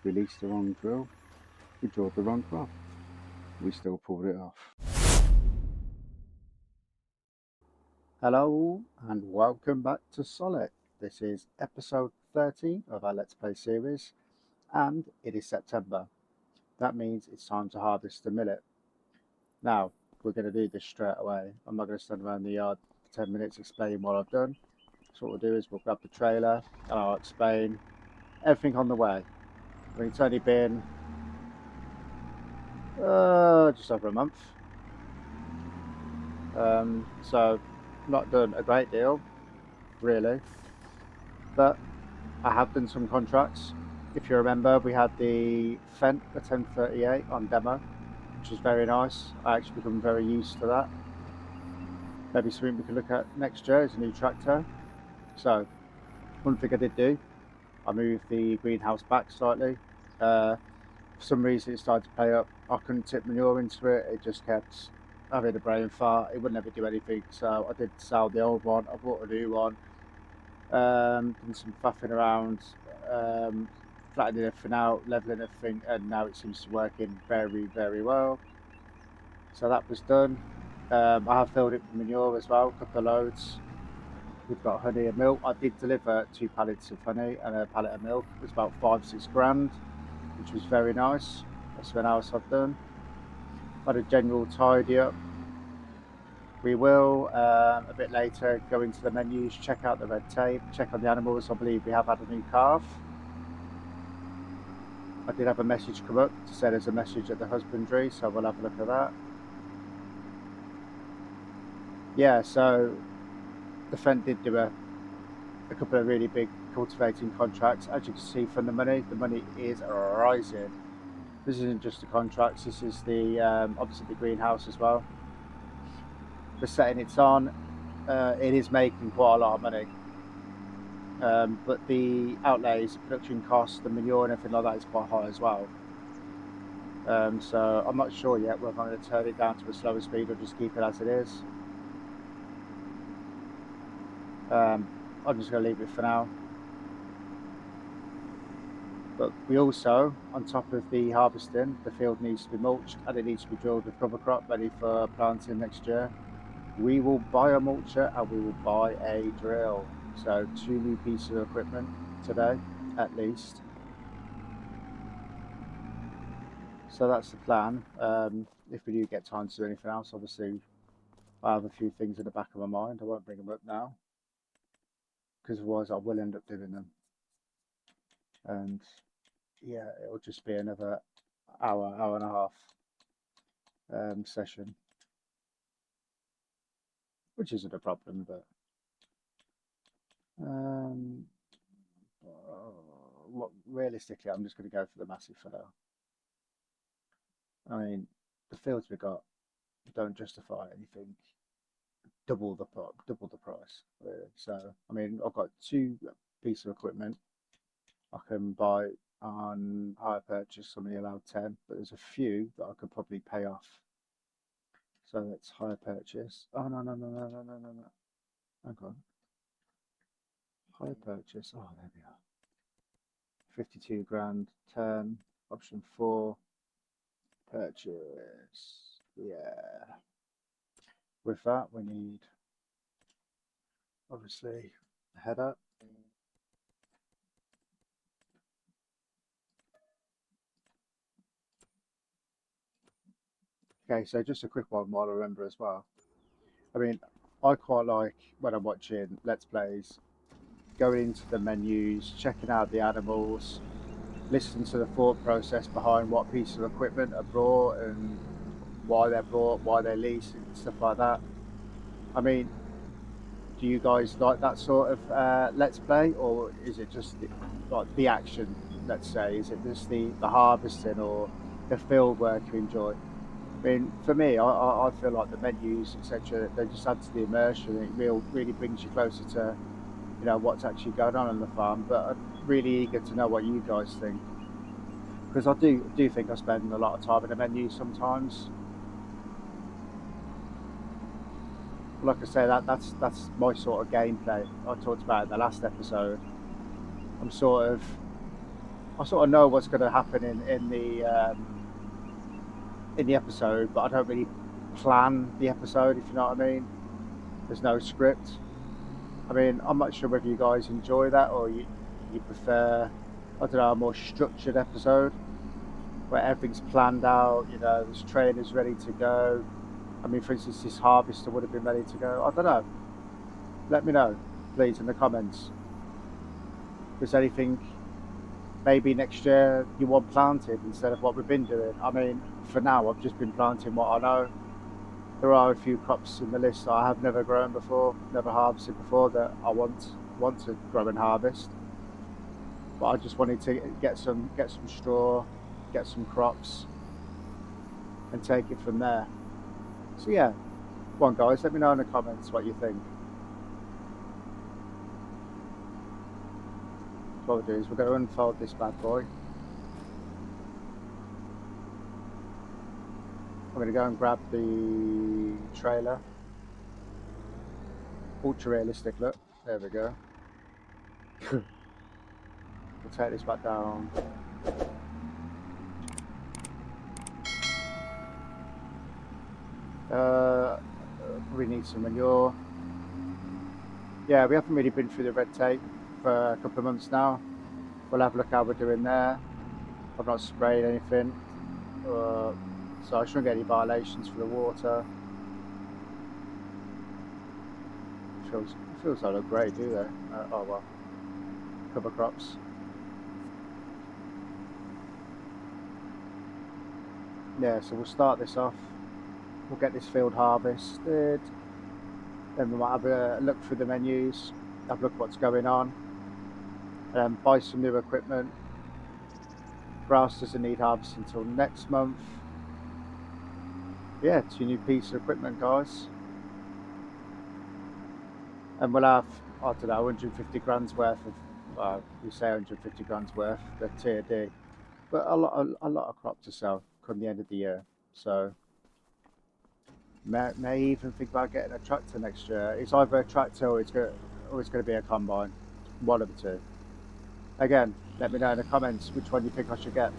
We leased the wrong drill. We drilled the wrong crop. We still pulled it off. Hello and welcome back to Solek. This is episode 13 of our Let's Play series, and it is September. That means it's time to harvest the millet. Now, we're going to do this straight away. I'm not going to stand around the yard for 10 minutes explaining what I've done. So what we'll do is we'll grab the trailer and I'll explain everything on the way. I mean, it's only been just over a month. So not done a great deal, really, but I have done some contracts. If you remember, we had the FS25 on demo, which was very nice. I actually become very used to that. Maybe something we could look at next year is a new tractor. So one thing I did do, I moved the greenhouse back slightly. For some reason it started to play up. I couldn't tip manure into it. It just kept having a brain fart. It would never do anything. So I did sell the old one. I bought a new one. Done some faffing around, flattening everything out, leveling everything, and now it seems to be working very, very well. So that was done. I have filled it with manure as well, a couple of loads. We've got honey and milk. I did deliver 2 pallets of honey and a pallet of milk. It was about 5-6 grand, which was very nice. That's what else I've done. Had a general tidy up. We will, a bit later, go into the menus, check out the red tape, check on the animals. I believe we have had a new calf. I did have a message come up to say there's a message at the husbandry, so we'll have a look at that. Yeah, so the friend did do a couple of really big cultivating contracts. As you can see from the money is rising. This isn't just the contracts, this is the obviously the greenhouse as well. The setting it's on, it is making quite a lot of money, but the outlays, the production costs, the manure and everything like that is quite high as well. So I'm not sure yet whether I'm going to turn it down to a slower speed or just keep it as it is. I'm just going to leave it for now. But we also, on top of the harvesting, the field needs to be mulched and it needs to be drilled with cover crop ready for planting next year. We will buy a mulcher and we will buy a drill. So 2 new pieces of equipment today, at least. So that's the plan. If we do get time to do anything else, obviously I have a few things in the back of my mind. I won't bring them up now, because otherwise I will end up doing them. And yeah, it'll just be another hour and a half session, which isn't a problem, but realistically I'm just going to go for the massive for now. I mean, the fields we got don't justify anything double the price, really. So I mean, I've got 2 pieces of equipment I can buy on hire purchase. I'm only allowed 10, but there's a few that I could probably pay off. So let's hire purchase. Oh no. Hang on. Hire purchase. Oh, there we are. 52 grand. 10. Option 4. Purchase. Yeah. With that, we need obviously a header. Okay, so just a quick one while I remember as well. I mean, I quite like when I'm watching Let's Plays, going into the menus, checking out the animals, listening to the thought process behind what pieces of equipment are brought and why they're brought, why they're leased and stuff like that. I mean, do you guys like that sort of Let's Play, or is it just like the action, let's say? Is it just the harvesting or the field work you enjoy? I mean, for me, I feel like the menus, etc., they just add to the immersion. It really brings you closer to, you know, what's actually going on the farm. But I'm really eager to know what you guys think, because I do think I spend a lot of time in the menu sometimes. Like I say, that's my sort of gameplay I talked about in the last episode. I'm sort of I sort of know what's going to happen in the episode, but I don't really plan the episode, if you know what I mean. There's no script. I mean, I'm not sure whether you guys enjoy that or you prefer, I don't know, a more structured episode where everything's planned out. You know, there's trainers ready to go. I mean, for instance, this harvester would have been ready to go. I don't know. Let me know, please, in the comments. If there's anything maybe next year you want planted instead of what we've been doing. I mean, for now, I've just been planting what I know. There are a few crops in the list that I have never grown before, never harvested before, that I want to grow and harvest. But I just wanted to get some straw, get some crops, and take it from there. So yeah, come on guys, let me know in the comments what you think. What we'll do is we're going to unfold this bad boy. I'm going to go and grab the trailer. Ultra realistic look. There we go. We'll take this back down. We need some manure. Yeah, we haven't really been through the red tape for a couple of months now. We'll have a look how we're doing there. I've not sprayed anything, so I shouldn't get any violations for the water. Feels like look great, do they? Oh well. Cover crops. Yeah, so we'll start this off. We'll get this field harvested. Then we might have a look through the menus, have a look what's going on, and then buy some new equipment. Grass doesn't need harvesting until next month. Yeah, 2 new pieces of equipment, guys. And we'll have, I don't know, 150 grand's worth of, we say 150 grand's worth, the tier D. But a lot of crop to sell come the end of the year. So may even think about getting a tractor next year. It's either a tractor or it's going to be a combine. One of the two. Again, let me know in the comments which one you think I should get.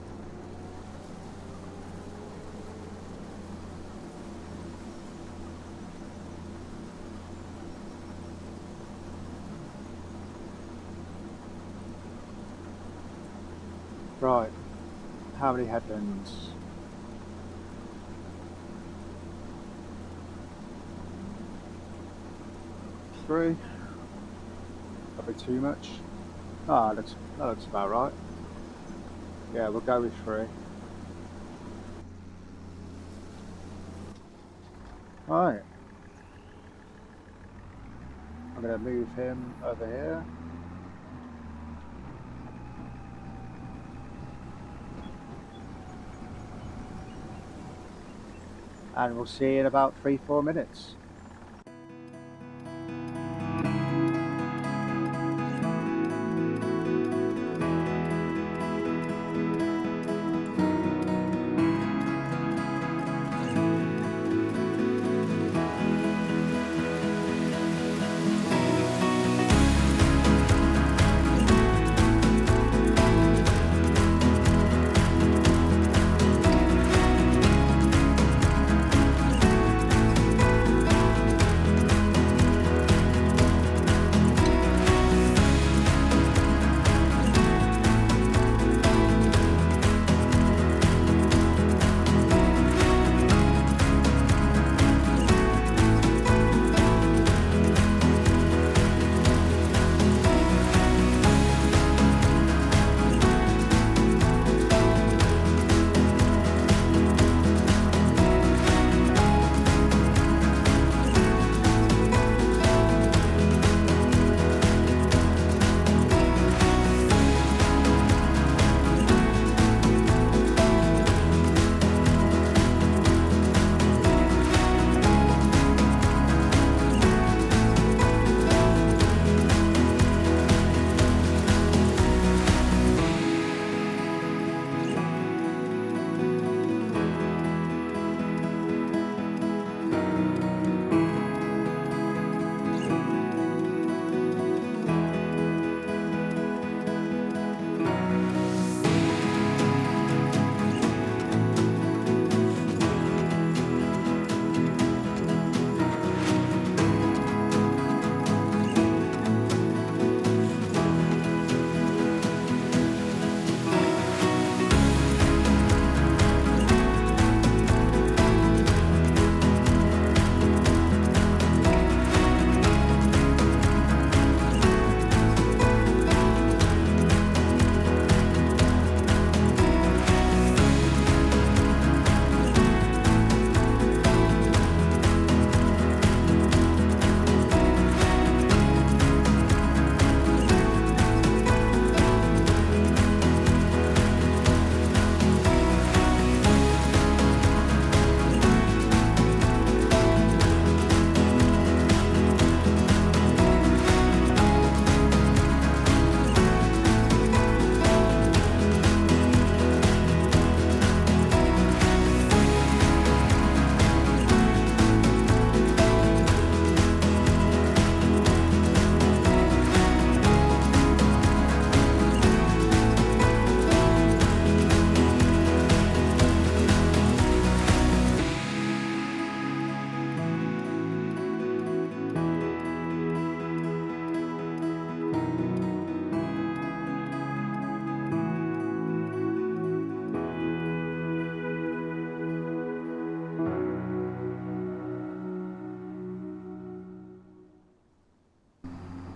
Right, how many headlands? Three. Probably too much. Ah, that looks about right. Yeah, we'll go with 3. Right. I'm going to move him over here. And we'll see you in about 3-4 minutes.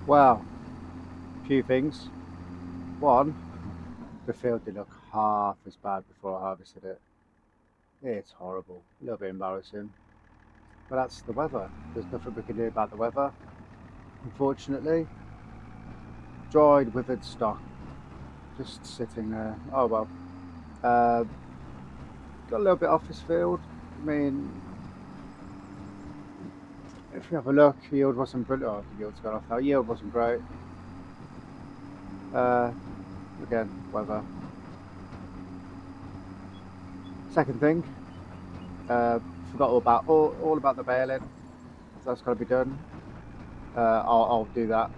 Well, a few things. One, the field didn't look half as bad before I harvested it. It's horrible, a little bit embarrassing. But that's the weather. There's nothing we can do about the weather. Unfortunately, dried, withered stock just sitting there. Oh well. Uh, got a little bit off his field. I mean, if you have a look, yield wasn't brilliant. Oh, the yield's gone off now. Yield wasn't great. Again, weather. Second thing, forgot all about the baling. So that's got to be done. I'll do that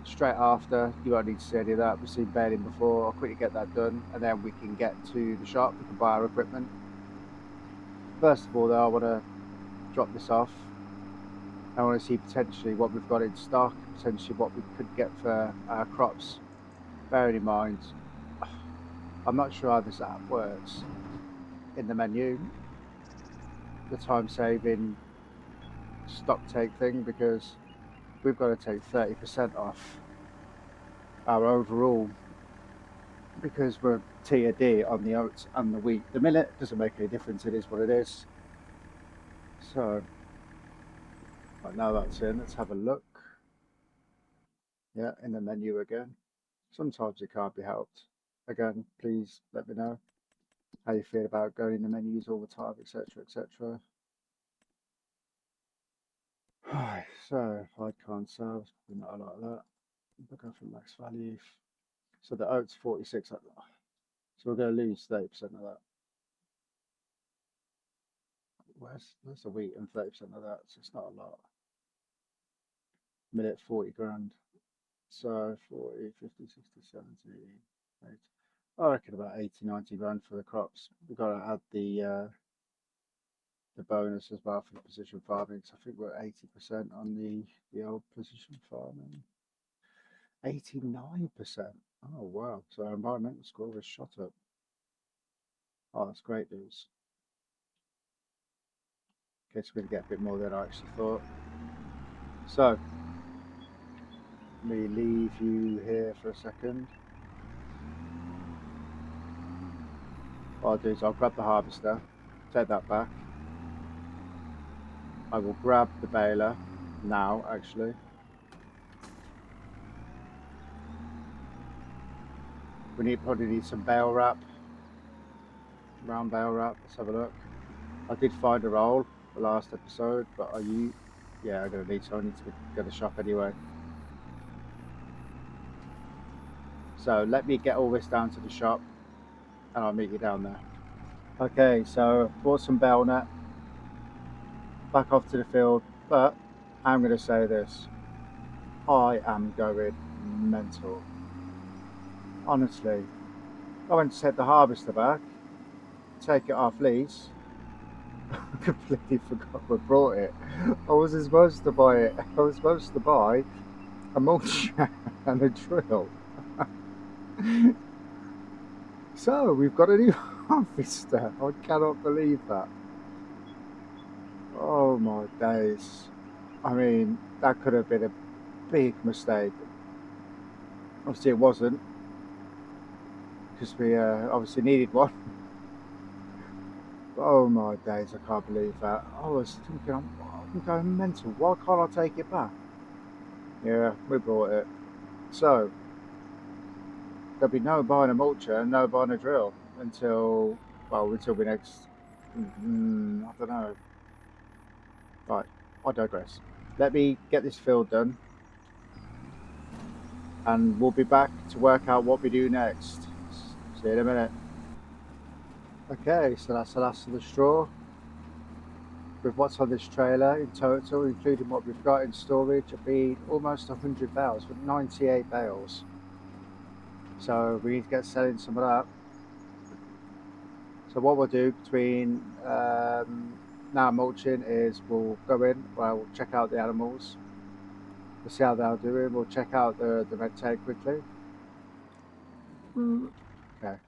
straight after. You won't need to see any of that. We've seen baling before. I'll quickly get that done, and then we can get to the shop. We can buy our equipment. First of all, though, I want to drop this off. I want to see potentially what we've got in stock, potentially what we could get for our crops. Bearing in mind, I'm not sure how this app works in the menu, the time saving stock take thing, because we've got to take 30% off our overall because we're tier D on the oats and the wheat. The millet doesn't make any difference, it is what it is. So, right, now that's in, let's have a look. Yeah, in the menu again. Sometimes it can't be helped. Again, please let me know how you feel about going in the menus all the time, etc., etc. So, hide can't sell, probably not a lot of that. We'll go for max value. So the oats 46. So we're going to lose 30% of that. Where's the wheat and 30% of that? So it's not a lot. Millet 40 grand. So 40, 50, 60, 70, 80. I reckon about 80, 90 grand for the crops. We've got to add the bonus as well for the precision farming. So I think we're 80% on the old precision farming. 89%. Oh wow! So our environmental score has shot up. Oh, that's great news. Okay, so we're going to get a bit more than I actually thought. So, let me leave you here for a second. What I'll do is I'll grab the harvester, take that back. I will grab the baler now, actually. Probably need some bale wrap, round bale wrap. Let's have a look. I did find a roll the last episode, but yeah, I'm going to need some. I need to go to the shop anyway. So let me get all this down to the shop and I'll meet you down there. Okay, so bought some bale net, back off to the field, but I'm going to say this. I am going mental. Honestly, I went to take the harvester back, take it off lease. I completely forgot we brought it. I wasn't supposed to buy it. I was supposed to buy a mulcher and a drill. So we've got a new harvester. I cannot believe that. Oh my days. I mean, that could have been a big mistake. Obviously, it wasn't because we obviously needed one. Oh my days, I can't believe that. I was thinking, I'm going mental. Why can't I take it back? Yeah, we bought it. So, there'll be no buying a mulcher and no buying a drill until we next. I don't know. Right, I digress. Let me get this field done, and we'll be back to work out what we do next. See you in a minute. Okay, so that's the last of the straw. With what's on this trailer in total, including what we've got in storage, it'll be almost 100 bales, but 98 bales. So we need to get selling some of that. So what we'll do between now mulching is we'll go in, we'll check out the animals, we'll see how they're doing, we'll check out the red tape quickly. Okay.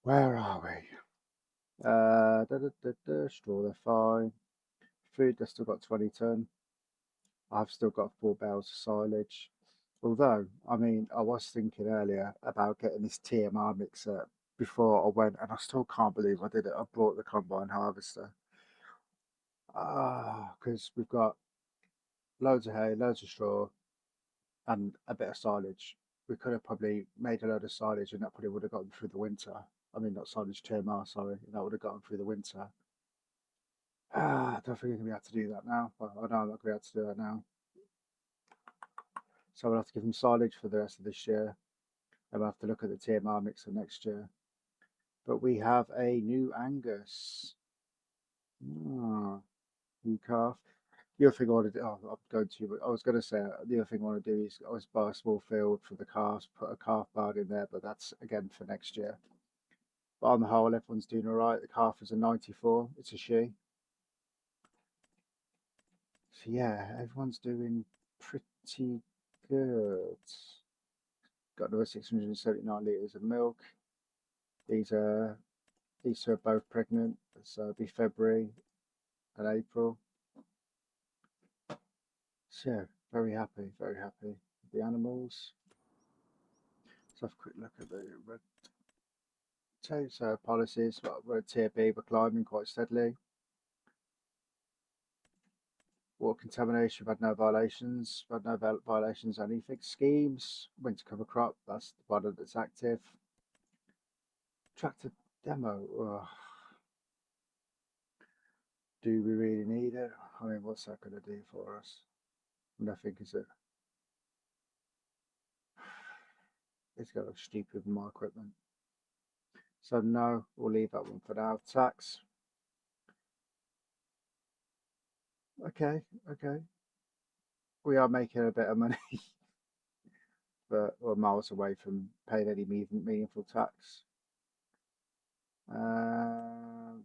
Where are we? Straw, they're fine. food, they've still got 20 ton. I've still got 4 bales of silage. Although, I mean, I was thinking earlier about getting this TMR mixer before I went, and I still can't believe I did it. I brought the combine harvester. Because we've got loads of hay, loads of straw, and a bit of silage. We could have probably made a load of silage, and that probably would have gotten through the winter. I mean, not silage, TMR, sorry. That would have gotten through the winter. I don't think I'm going to be able to do that now. Well, I know I'm not going to be able to do that now. So we'll have to give them silage for the rest of this year. And we'll have to look at the TMR mixer next year. But we have a new Angus. New calf. The other thing I want to do, I'm going to, but I was going to say the other thing I want to do is buy a small field for the calves, put a calf barn in there, but that's again for next year. But on the whole, everyone's doing all right. The calf is a 94, it's a she. So yeah, everyone's doing pretty good. Got another 679 litres of milk. These two are both pregnant, so it'll be February and April. So very happy with the animals. Let's have a quick look at the red tape. So policies, we're at tier B, we're climbing quite steadily. Water contamination, we've had no violations. We've had no violations on anything. Schemes, winter cover crop, that's the one that's active. Tractor demo, do we really need it? I mean, what's that going to do for us? Nothing, is it? It's got to look stupid with my equipment. So no, we'll leave that one for now. Tax. Okay. We are making a bit of money, but we're miles away from paying any meaningful tax.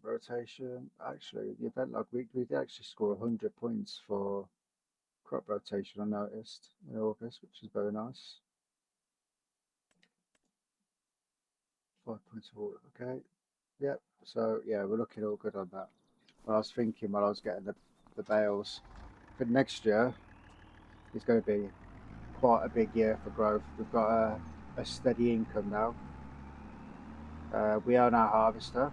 Rotation. Actually, the event log, we did actually score 100 points for crop rotation, I noticed, in August, which is very nice. 5 points of water, okay. Yep, so yeah, we're looking all good on that. But I was thinking while I was getting the bales, for next year, it's going to be quite a big year for growth. We've got a steady income now. We own our harvester.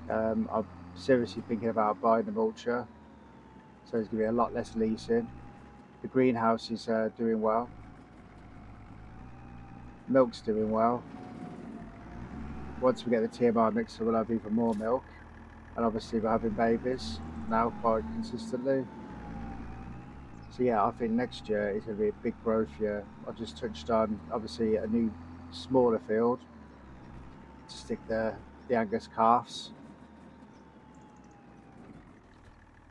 I'm seriously thinking about buying a mulcher, so there's going to be a lot less leasing. The greenhouse is doing well. Milk's doing well. Once we get the TMI mixer, we'll have even more milk, and obviously we're having babies now quite consistently. So yeah, I think next year is going to be a big growth year. I just touched on obviously a new smaller field to stick the Angus calves.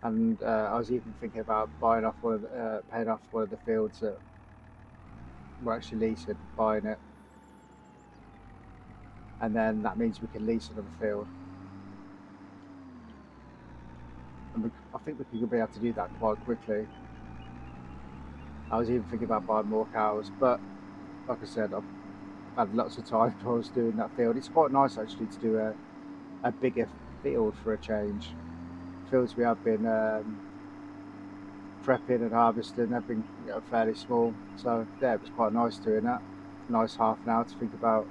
And I was even thinking about paying off one of the fields that we're actually leasing, buying it, and then that means we can lease another field. And I think we could be able to do that quite quickly. I was even thinking about buying more cows, but like I said, I've had lots of time while I was doing that field. It's quite nice actually to do a bigger field for a change. Fields we have been prepping and harvesting have been fairly small, so yeah, it was quite nice doing that. Nice half an hour to think about.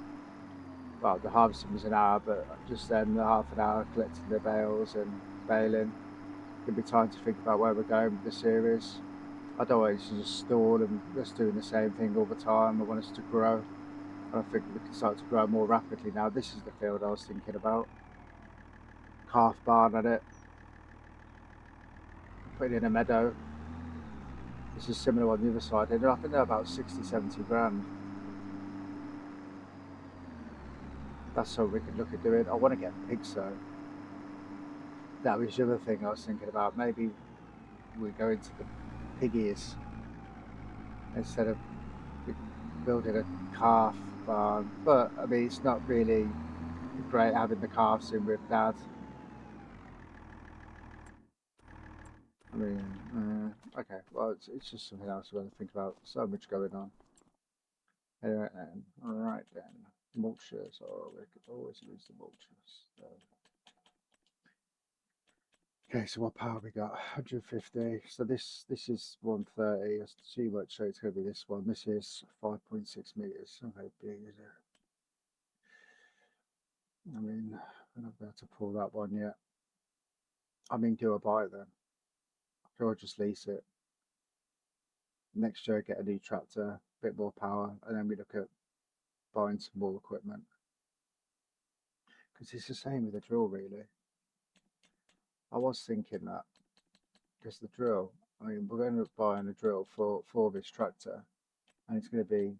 Well, the harvesting was an hour, but just then the half an hour collecting the bales and baling. Give me time to think about where we're going with the series. I don't want us to just stall and just doing the same thing all the time. I want us to grow. And I think we can start to grow more rapidly now. This is the field I was thinking about. Calf barn at it. Putting in a meadow. This is similar on the other side. And I think they're about 60, 70 grand. That's something we could look at doing. I want to get pigs though. That was the other thing I was thinking about. Maybe we go into the piggies instead of building a calf barn. But I mean, it's not really great having the calves in with Dad. I mean, okay, well, it's just something else we're going to think about. So much going on. Anyway, then, alright then. Mulchers, we could always use the mulchers. So. Okay, so what power we got? 150. So this is 130. That's too much, so it's going to be this one. This is 5.6 meters. How big is it? I mean, I'm not able to pull that one yet. I mean, do I buy it then? Or just lease it? Next year, get a new tractor, a bit more power, and then we look at buying some more equipment. Because it's the same with the drill, really. I was thinking that because the drill, I mean, we're going to buy a drill for this tractor, and it's going to be.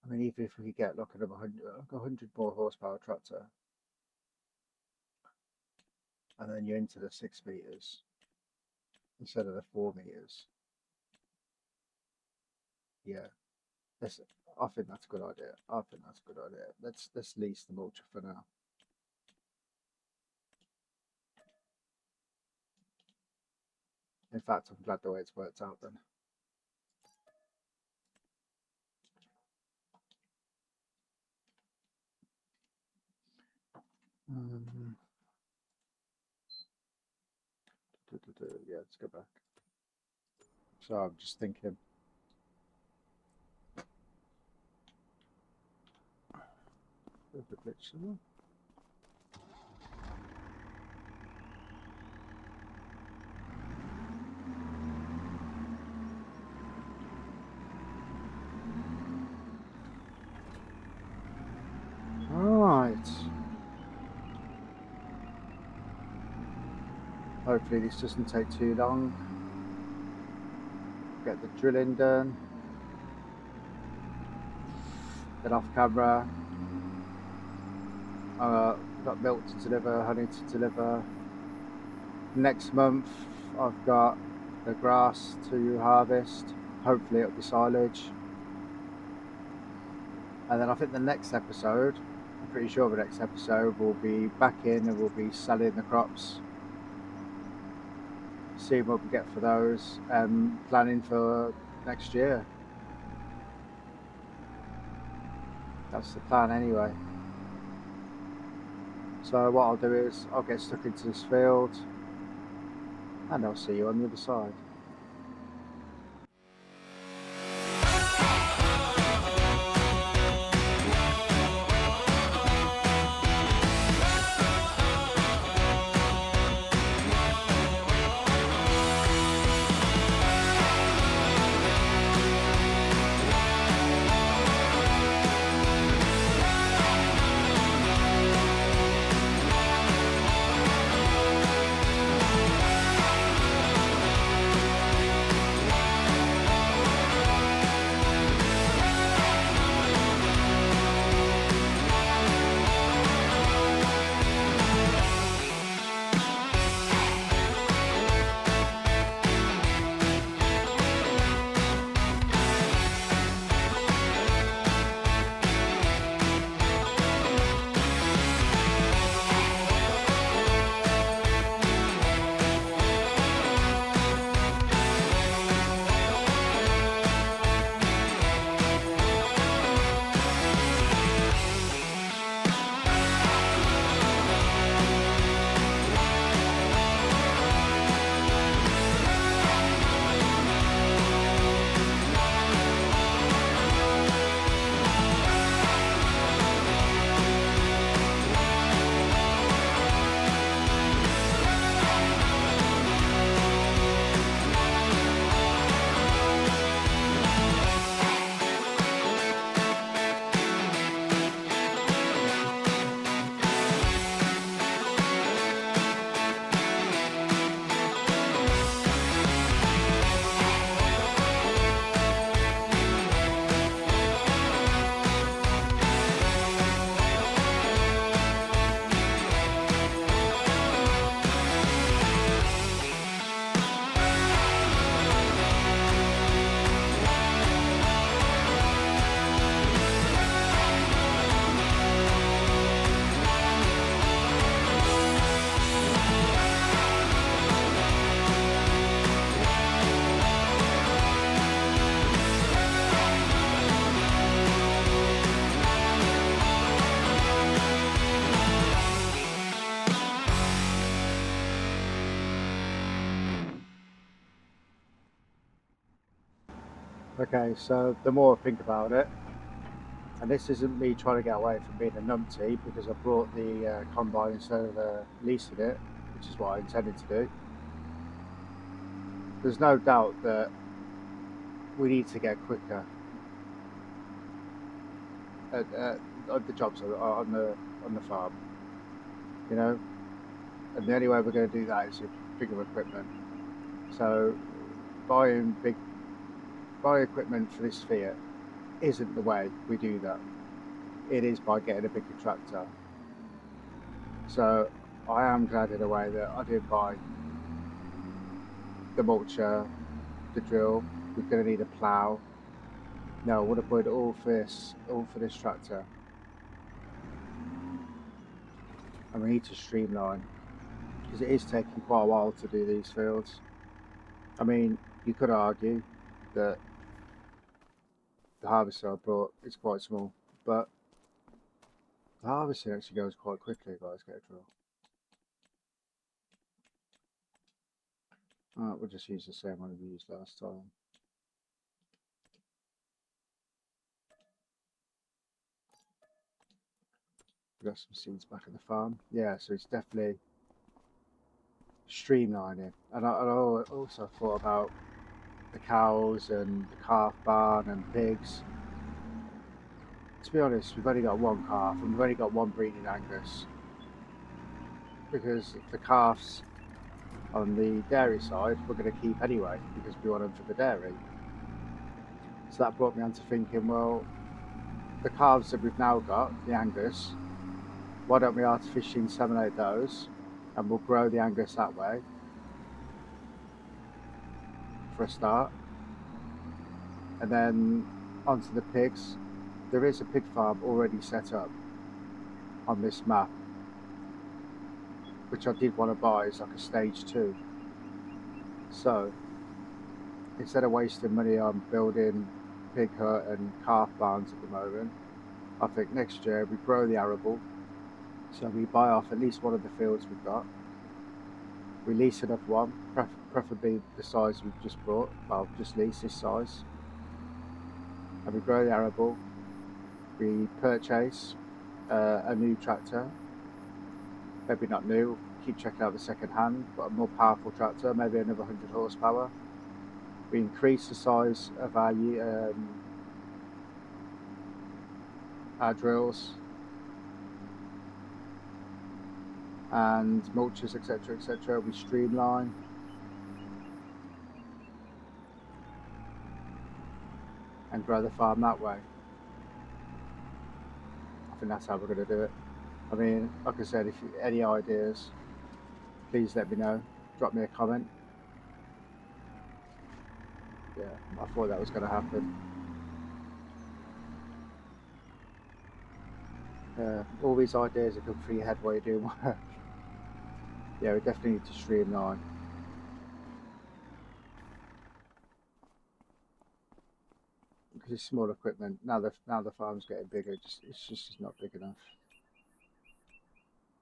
I mean, even if we could get like a 100 more horsepower tractor, and then you're into the 6 meters instead of the 4 meters. Yeah, that's. I think that's a good idea. I think that's a good idea. Let's lease the mulcher for now. In fact, I'm glad the way it's worked out then. Yeah, let's go back. So I'm just thinking. There's a glitch there. Right. Hopefully this doesn't take too long. Get the drilling done. Then off camera. Got milk to deliver, honey to deliver. Next month I've got the grass to harvest. Hopefully it'll be silage. And then I think the next episode, I'm pretty sure the next episode will be back in and we'll be selling the crops. Seeing what we get for those and planning for next year. That's the plan anyway. So what I'll do is I'll get stuck into this field and I'll see you on the other side. Okay, so the more I think about it, and this isn't me trying to get away from being a numpty because I brought the combine instead of leasing it, which is what I intended to do. There's no doubt that we need to get quicker at the jobs on the farm, you know. And the only way we're going to do that is with bigger equipment. So buying equipment for this Fiat isn't the way we do that. It is by getting a bigger tractor. So I am glad in a way that I did buy the mulcher, the drill. We're going to need a plough. No, I would have put all for this tractor. And we need to streamline because it is taking quite a while to do these fields. I mean, you could argue that the harvester I brought is quite small, but the harvesting actually goes quite quickly, guys. Get a drill. Alright, we'll just use the same one we used last time. We got some seeds back at the farm. Yeah, so it's definitely streamlining. And I also thought about the cows and the calf barn and pigs. To be honest, we've only got one calf and we've only got one breeding Angus because the calves on the dairy side we're going to keep anyway because we want them for the dairy. So that brought me on to thinking, well, the calves that we've now got, the Angus, why don't we artificially inseminate those and we'll grow the Angus that way for a start. And then onto the pigs. There is a pig farm already set up on this map, which I did want to buy as like a stage 2. So instead of wasting money on building pig hut and calf barns at the moment, I think next year we grow the arable. So we buy off at least one of the fields we've got. We lease enough one, preferably the size we've just bought. Well, just lease this size. And we grow the arable. We purchase a new tractor. Maybe not new, keep checking out the second hand, but a more powerful tractor, maybe another 100 horsepower. We increase the size of our drills and mulches, etc., etc. We streamline. And grow the farm that way. I think that's how we're going to do it. I mean, like I said, if you any ideas, please let me know. Drop me a comment. Yeah, I thought that was going to happen. All these ideas are good for your head while you're doing work. Yeah, we definitely need to streamline. Because it's small equipment. Now the farm's getting bigger. It's just not big enough.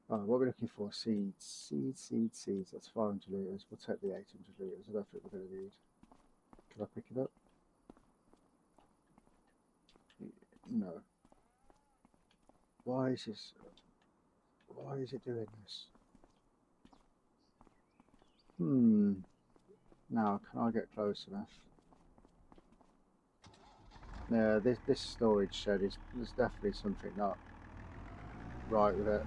What we're looking for? Seeds. Seeds. That's 500 litres. We'll take the 800 litres. I don't think we're going to need. Can I pick it up? No. Why is it doing this? Now, can I get close enough? Yeah, this storage shed there's definitely something not right with it.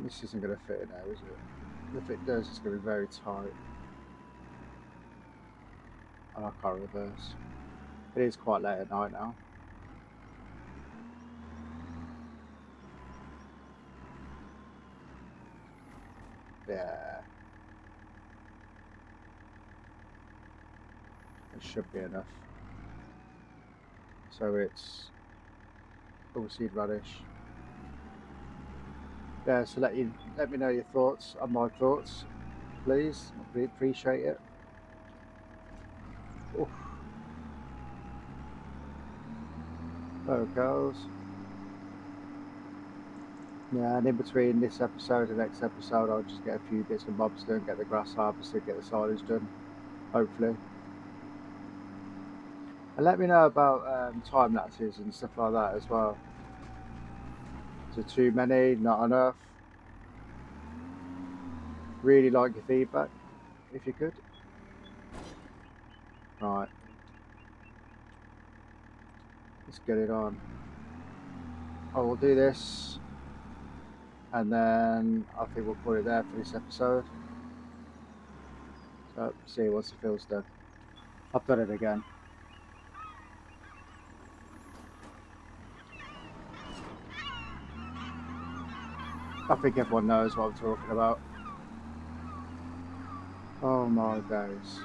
This isn't going to fit in there, is it? If it does, it's going to be very tight. And I can't reverse. It is quite late at night now. Yeah. It should be enough. So it's all seed radish. Yeah, so let me know your thoughts on my thoughts, please. I'd appreciate it. Oof. There it goes. Yeah, and in between this episode and next episode, I'll just get a few bits and bobs done, get the grass harvested, get the silage done. hopefully. And let me know about time lapses and stuff like that as well. Is it too many? Not enough? Really like your feedback, if you could. Right, let's get it on. I will do this, and then I think we'll put it there for this episode. So, see once it feels done. I've done it again. I think everyone knows what I'm talking about. Oh my days.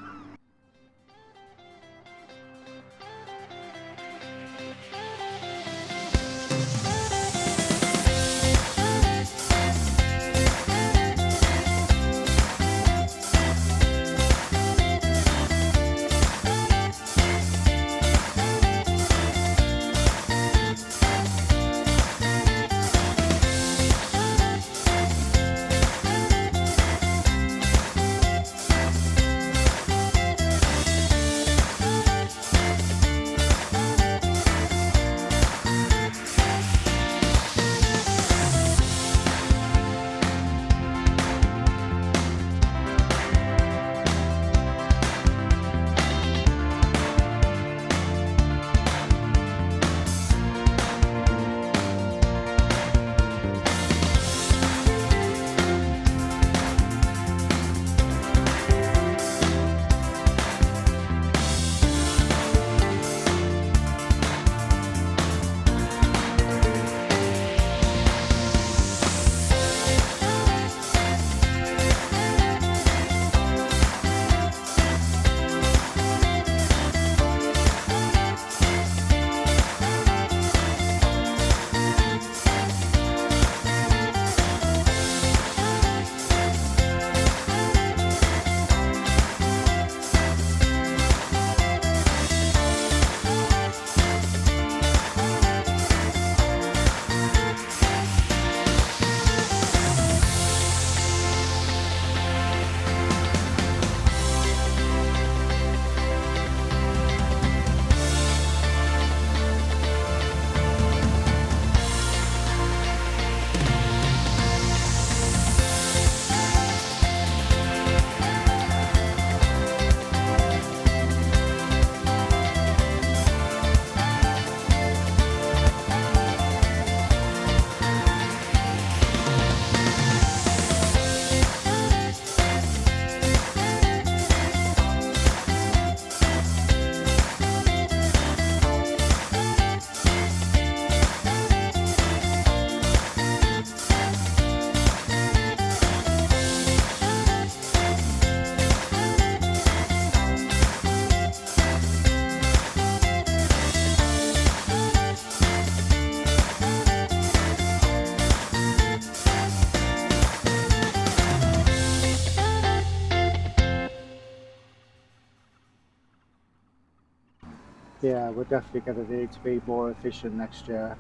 Yeah, we're definitely going to need to be more efficient next year,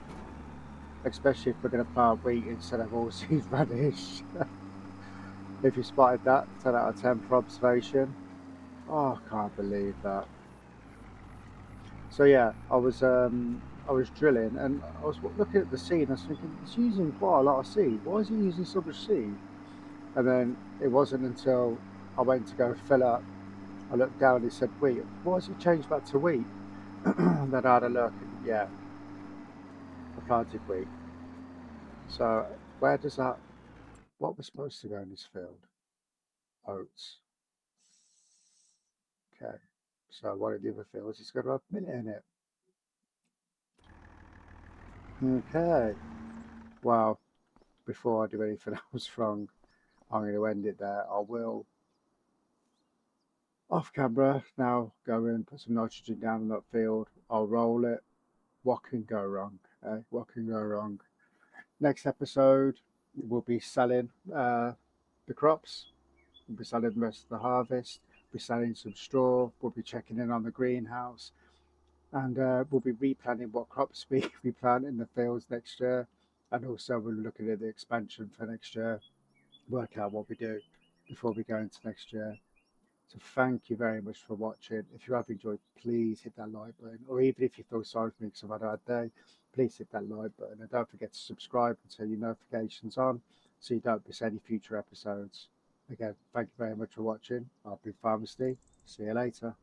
especially if we're going to plant wheat instead of oilseed radish. If you spotted that, 10 out of 10 for observation. Oh, I can't believe that. So yeah, I was drilling and I was looking at the seed and I was thinking it's using quite a lot of seed. Why is it using so much seed? And then it wasn't until I went to go fill up, I looked down and it said wheat. Why has it changed back to wheat? Then I had a look and yeah, I planted wheat. So where does that? What was supposed to go in this field? Oats. Okay. So one of the other fields is going to have millet in it. Okay. Well, before I do anything else wrong, I'm going to end it there. I will, off camera, now go and put some nitrogen down in that field. I'll roll it. What can go wrong? Eh? What can go wrong? Next episode, we'll be selling the crops. We'll be selling the rest of the harvest. We'll be selling some straw. We'll be checking in on the greenhouse. And we'll be replanning what crops we plant in the fields next year. And also we're looking at the expansion for next year, work out what we do before we go into next year. So thank you very much for watching. If you have enjoyed, please hit that like button, or even if you feel sorry for me because I've had a bad day, please hit that like button, and don't forget to subscribe and turn your notifications on so you don't miss any future episodes. Again, thank you very much for watching. I've been Farmer Steve. See you later.